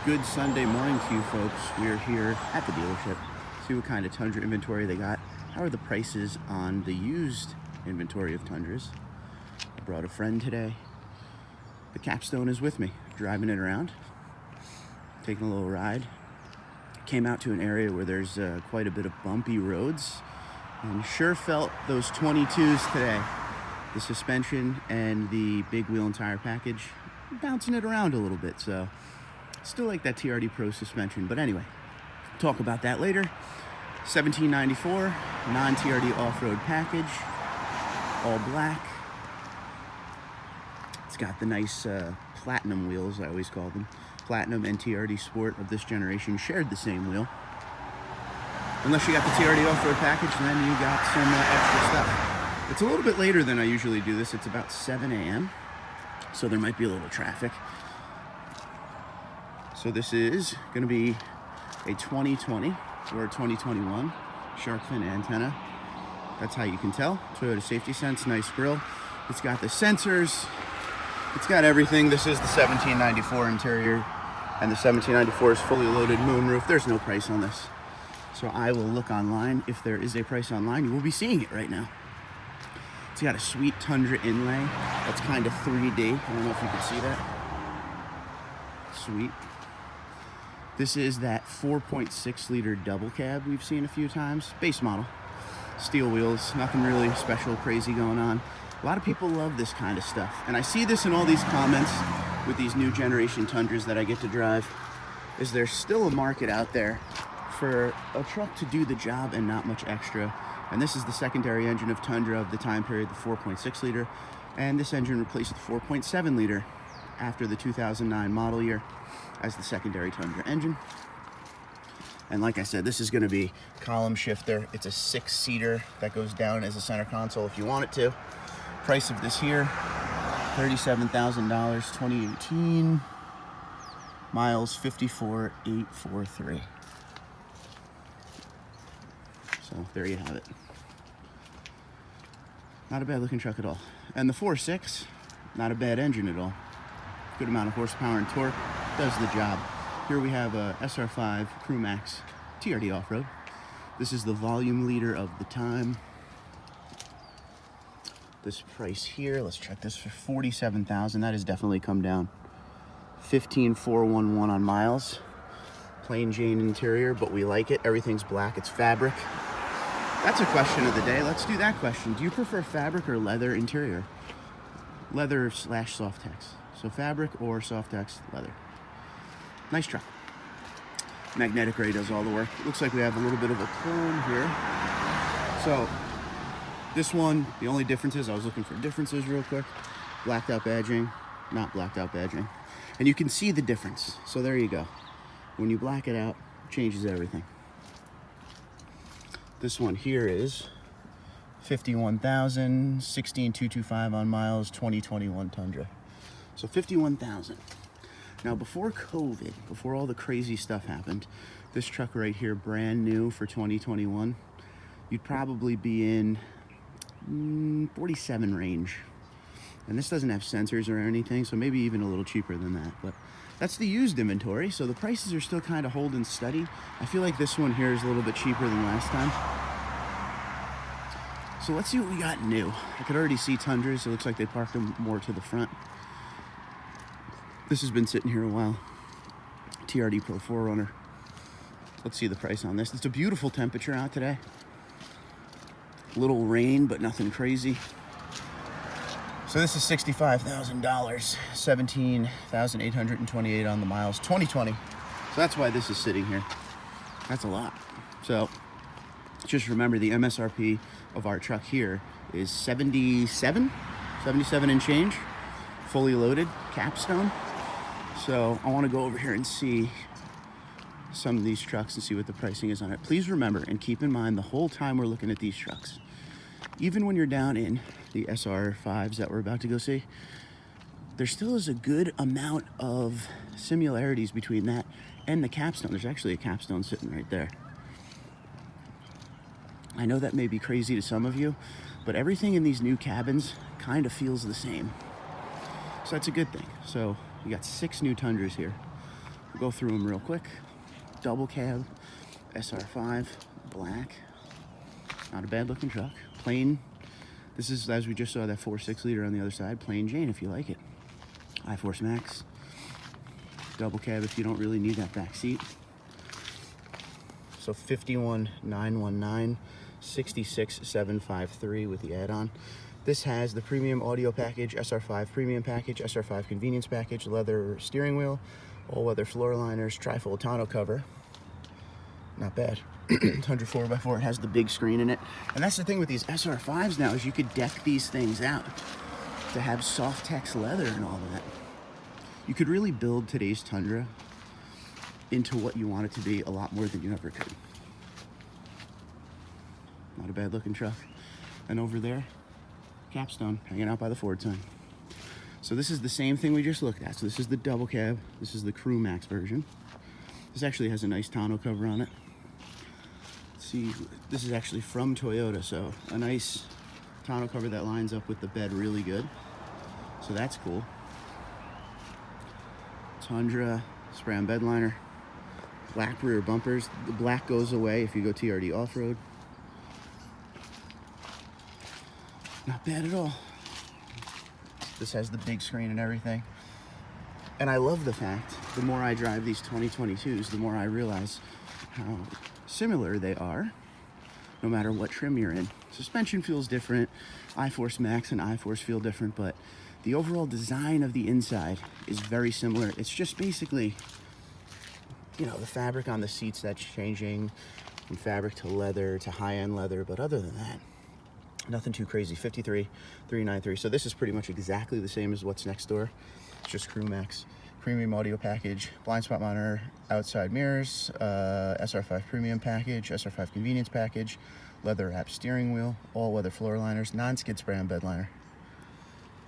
Good Sunday morning to you folks. We are here at the dealership. See what kind of Tundra inventory they got. How are the prices on the used inventory of Tundras? I brought a friend today. The capstone is with me, driving it around, taking a little ride. Came out to an area where there's quite a bit of bumpy roads, and sure felt those 22s today. The suspension and the big wheel and tire package bouncing it around a little bit, so still like that Trd Pro suspension. But anyway, talk about that later. $17.94 non-Trd off-road package, all black. It's got the nice platinum wheels, I always call them. Platinum and Trd Sport of this generation shared the same wheel. Unless you got the Trd off-road package, then you got some extra stuff. It's a little bit later than I usually do this. It's about 7 a.m. so there might be a little traffic. So this is going to be a 2020 or a 2021 shark fin antenna. That's how you can tell. Toyota Safety Sense, nice grille. It's got the sensors. It's got everything. This is the 1794 interior, and the 1794 is fully loaded moonroof. There's no price on this, so I will look online. If there is a price online, you will be seeing it right now. It's got a sweet Tundra inlay that's kind of 3D. I don't know if you can see that. Sweet. This is that 4.6 liter double cab we've seen a few times. Base model. Steel wheels, nothing really special, crazy going on. A lot of people love this kind of stuff. And I see this in all these comments with these new generation Tundras that I get to drive. Is there's still a market out there for a truck to do the job and not much extra. And this is the secondary engine of Tundra of the time period, the 4.6 liter. And this engine replaced the 4.7 liter after the 2009 model year as the secondary Tundra engine. And like I said, this is going to be column shifter. It's a 6-seater that goes down as a center console if you want it to. Price of this here, $37,000, 2018. Miles, 54,843. So there you have it. Not a bad looking truck at all. And the 4.6, not a bad engine at all. Good amount of horsepower and torque, does the job. Here we have a Sr5 Crewmax Trd off-road. This is the volume leader of the time. This price here, let's check this for $47,000. That has definitely come down. 15,411 on miles. Plain Jane interior, but we like it. Everything's black, it's fabric. That's a question of the day. Let's do that question. Do you prefer fabric or leather interior? Leather / Softex. So fabric or Softex leather. Nice truck. Magnetic ray does all the work. It looks like we have a little bit of a chrome here. So this one, the only difference is, I was looking for differences real quick. Blacked out badging, not blacked out badging. And you can see the difference. So there you go. When you black it out, it changes everything. This one here is 51,000, 16,225 on miles, 2021 Tundra. So 51,000. Now before COVID, before all the crazy stuff happened, this truck right here, brand new for 2021, you'd probably be in 47 range. And this doesn't have sensors or anything, so maybe even a little cheaper than that. But that's the used inventory, so the prices are still kind of holding steady. I feel like this one here is a little bit cheaper than last time. So let's see what we got new. I could already see Tundras. It looks like they parked them more to the front. This has been sitting here a while. Trd Pro 4Runner. Let's see the price on this. It's a beautiful temperature out today. Little rain, but nothing crazy. So this is $65,000, 17,828 on the miles, 2020. So that's why this is sitting here. That's a lot. So just remember the MSRP of our truck here is 77 and change, fully loaded, capstone. So I want to go over here and see some of these trucks and see what the pricing is on it. Please remember and keep in mind the whole time we're looking at these trucks, even when you're down in the SR5s that we're about to go see, there still is a good amount of similarities between that and the capstone. There's actually a capstone sitting right there. I know that may be crazy to some of you, but everything in these new cabins kind of feels the same. So that's a good thing. So you got 6 new Tundras here. We'll go through them real quick. Double cab, SR5, black. Not a bad looking truck. Plain, this is, as we just saw, that 4.6 liter on the other side. Plain Jane if you like it. I-Force Max. Double cab if you don't really need that back seat. So 51,919, 66,753 with the add-on. This has the premium audio package, SR5 premium package, SR5 convenience package, leather steering wheel, all-weather floor liners, trifold tonneau cover. Not bad. 100 4x4. It has the big screen in it. And that's the thing with these SR5s now, is you could deck these things out to have soft text leather and all of that. You could really build today's Tundra into what you want it to be a lot more than you ever could. Not a bad looking truck. And over there, capstone hanging out by the Ford sign. So this is the same thing we just looked at. So this is the double cab. This is the Crewmax version. This actually has a nice tonneau cover on it. Let's see, this is actually from Toyota, so a nice tonneau cover that lines up with the bed really good. So that's cool. Tundra, spray on bed liner, black rear bumpers. The black goes away if you go TRD off-road. Not bad at all. This has the big screen and everything. And I love the fact, the more I drive these 2022s, the more I realize how similar they are, no matter what trim you're in. Suspension feels different. I-Force Max and I-Force feel different, but the overall design of the inside is very similar. It's just basically, you know, the fabric on the seats that's changing from fabric to leather to high-end leather, but other than that, nothing too crazy. 53,393. So this is pretty much exactly the same as what's next door. It's just Crewmax. Premium audio package, blind spot monitor, outside mirrors, SR5 premium package, SR5 convenience package, leather wrap steering wheel, all weather floor liners, non-skid spray on bed liner.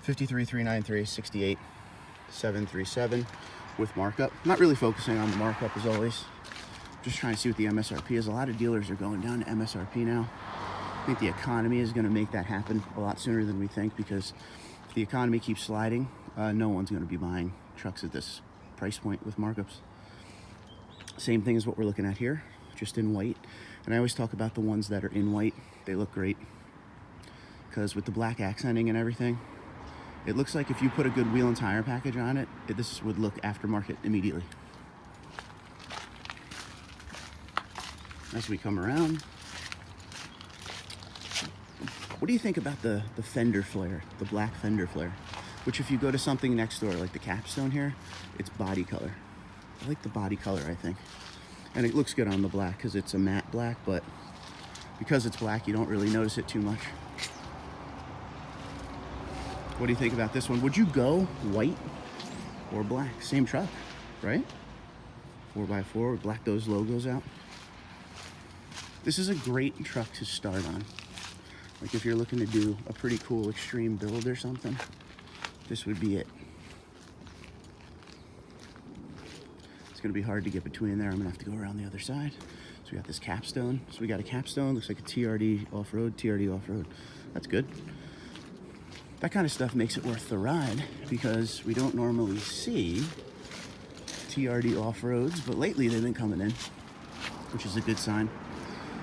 53,393, 68,737 with markup. Not really focusing on the markup as always. Just trying to see what the MSRP is. A lot of dealers are going down to MSRP now. I think the economy is going to make that happen a lot sooner than we think, because if the economy keeps sliding, no one's going to be buying trucks at this price point with markups. Same thing as what we're looking at here, just in white. And I always talk about the ones that are in white. They look great because with the black accenting and everything, it looks like if you put a good wheel and tire package on it, this would look aftermarket immediately. As we come around, what do you think about the Fender Flare, the black Fender Flare? Which if you go to something next door, like the capstone here, it's body color. I like the body color, I think. And it looks good on the black because it's a matte black, but because it's black, you don't really notice it too much. What do you think about this one? Would you go white or black? Same truck, right? 4x4, black those logos out. This is a great truck to start on. Like if you're looking to do a pretty cool extreme build or something, this would be it. It's gonna be hard to get between there. I'm gonna have to go around the other side. So we got this capstone. So we got a capstone, looks like a TRD off-road. That's good. That kind of stuff makes it worth the ride because we don't normally see TRD off-roads, but lately they've been coming in, which is a good sign.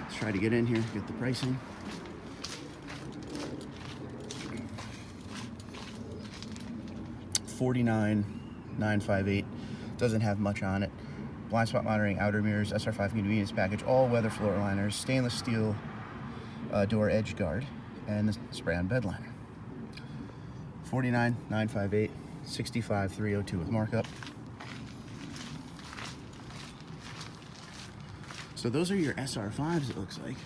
Let's try to get in here, get the pricing. $49,958. Doesn't have much on it. Blind spot monitoring, outer mirrors, SR5 convenience package, all weather floor liners, stainless steel door edge guard, and the spray on bed liner. $49,958, $65,302 with markup. So those are your SR5s, it looks like.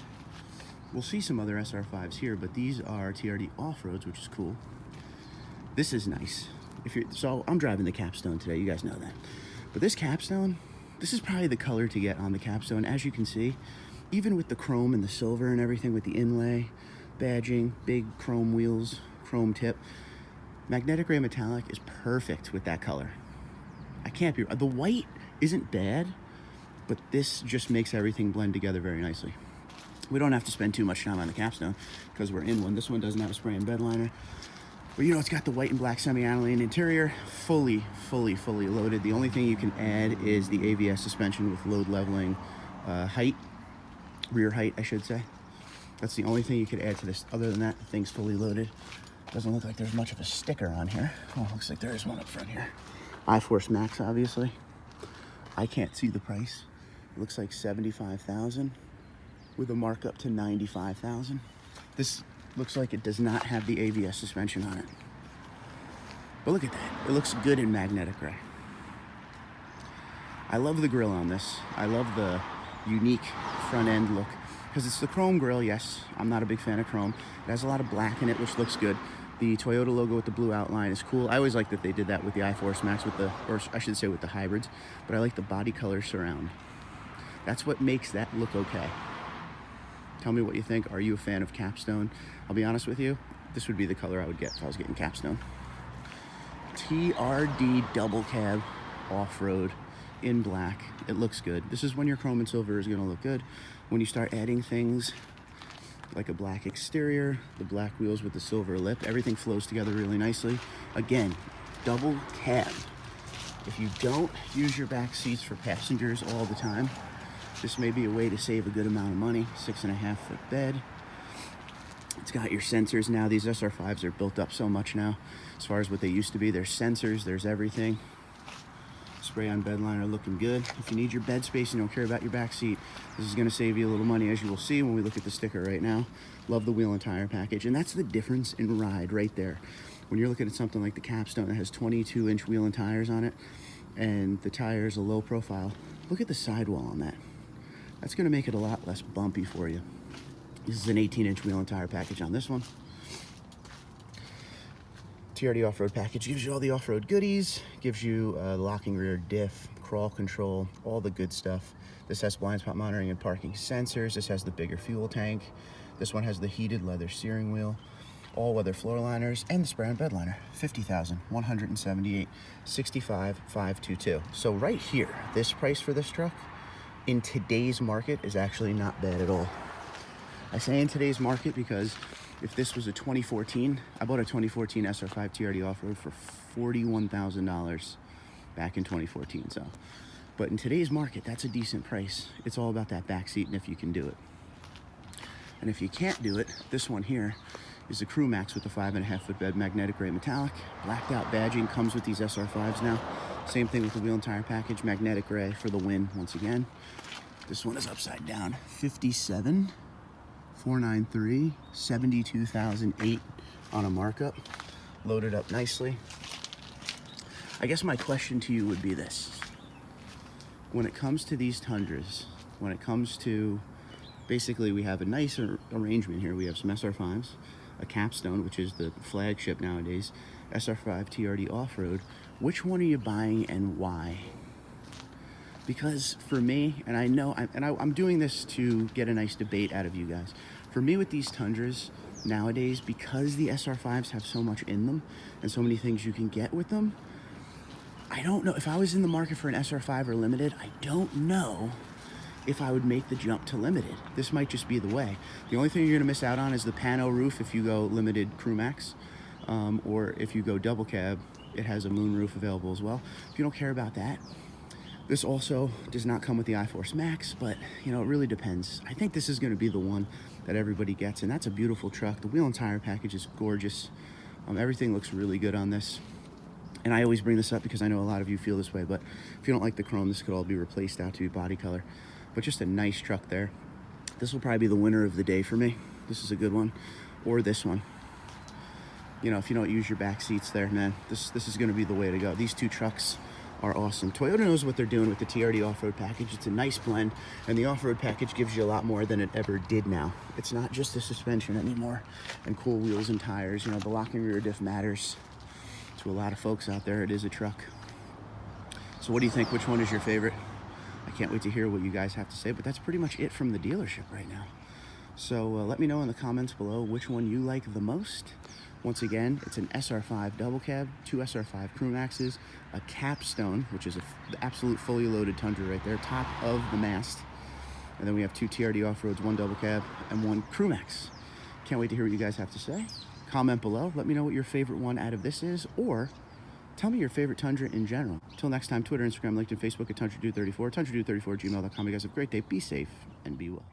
We'll see some other SR5s here, but these are TRD off-roads, which is cool. This is nice. So I'm driving the capstone today, you guys know that. But this capstone, this is probably the color to get on the capstone. As you can see, even with the chrome and the silver and everything, with the inlay, badging, big chrome wheels, chrome tip, magnetic gray metallic is perfect with that color. I can't be, the white isn't bad, but this just makes everything blend together very nicely. We don't have to spend too much time on the capstone because we're in one. This one doesn't have a spray and bed liner. But you know, it's got the white and black semi-aniline interior, fully loaded. The only thing you can add is the AVS suspension with load leveling rear height, I should say. That's the only thing you could add to this. Other than that, the thing's fully loaded. Doesn't look like there's much of a sticker on here. Oh, looks like there is one up front here. iForce Max, obviously. I can't see the price. It looks like $75,000 with a markup to $95,000. This looks like it does not have the AVS suspension on it. But look at that. It looks good in magnetic gray. I love the grill on this. I love the unique front end look because it's the chrome grill. Yes, I'm not a big fan of chrome. It has a lot of black in it, which looks good. The Toyota logo with the blue outline is cool. I always like that they did that with the iForce Max or I should say with the hybrids, but I like the body color surround. That's what makes that look okay. Tell me what you think. Are you a fan of Capstone? I'll be honest with you, this would be the color I would get if I was getting Capstone. TRD double cab off-road in black. It looks good. This is when your chrome and silver is gonna look good. When you start adding things like a black exterior, the black wheels with the silver lip, everything flows together really nicely. Again, double cab. If you don't use your back seats for passengers all the time, this may be a way to save a good amount of money. 6.5-foot bed. It's got your sensors now. These SR5s are built up so much now as far as what they used to be. There's sensors, there's everything. Spray on bed liner looking good. If you need your bed space and don't care about your back seat, this is going to save you a little money, as you will see when we look at the sticker right now. Love the wheel and tire package, and that's the difference in ride right there. When you're looking at something like the Capstone that has 22-inch wheel and tires on it, and the tires a low profile, look at the sidewall on that. That's going to make it a lot less bumpy for you. This is an 18-inch wheel and tire package on this one. TRD off-road package gives you all the off-road goodies, gives you locking rear diff, crawl control, all the good stuff. This has blind spot monitoring and parking sensors. This has the bigger fuel tank. This one has the heated leather steering wheel, all-weather floor liners, and the spray-on bed liner. $50,178, $65,522. So right here, this price for this truck in today's market is actually not bad at all. I say in today's market because if this was a 2014, I bought a 2014 SR5 TRD off-road for $41,000 back in 2014. So, but in today's market, that's a decent price. It's all about that back seat and if you can do it. And if you can't do it, this one here is the Crewmax with the 5.5-foot bed, magnetic gray metallic, blacked out badging, comes with these SR5s now. Same thing with the wheel and tire package, magnetic gray for the win once again. This one is upside down. 57,493, 72,008 on a markup, loaded up nicely. I guess my question to you would be this. When it comes to these Tundras, when it comes to, basically we have a nice arrangement here. We have some SR5s, a Capstone, which is the flagship nowadays, SR5 TRD off-road. Which one are you buying and why? Because for me, and I know, I'm doing this to get a nice debate out of you guys. For me with these Tundras nowadays, because the SR5s have so much in them and so many things you can get with them, I don't know, if I was in the market for an SR5 or limited, I don't know if I would make the jump to limited. This might just be the way. The only thing you're gonna miss out on is the pano roof if you go limited Crewmax, or if you go double cab, it has a moon roof available as well. If you don't care about that, this also does not come with the iForce Max, but you know, it really depends. I think this is gonna be the one that everybody gets, and that's a beautiful truck. The wheel and tire package is gorgeous. Everything looks really good on this. And I always bring this up because I know a lot of you feel this way, but if you don't like the chrome, this could all be replaced out to be body color. But just a nice truck there. This will probably be the winner of the day for me. This is a good one. Or this one. You know, if you don't use your back seats there, man, this is gonna be the way to go. These two trucks are awesome. Toyota knows what they're doing with the TRD off-road package. It's a nice blend, and the off-road package gives you a lot more than it ever did now. It's not just the suspension anymore and cool wheels and tires. You know, the locking rear diff matters to a lot of folks out there. It is a truck. So what do you think? Which one is your favorite? I can't wait to hear what you guys have to say, but that's pretty much it from the dealership right now. So let me know in the comments below which one you like the most. Once again, it's an SR5 double cab, 2 SR5 Crewmaxes, a Capstone, which is the absolute fully loaded Tundra right there, top of the mast. And then we have 2 TRD off-roads, 1 double cab, and 1 Crewmax. Can't wait to hear what you guys have to say. Comment below. Let me know what your favorite one out of this is, or tell me your favorite Tundra in general. Until next time, Twitter, Instagram, LinkedIn, Facebook at TundraDude34, TundraDude34 @gmail.com. You guys have a great day. Be safe and be well.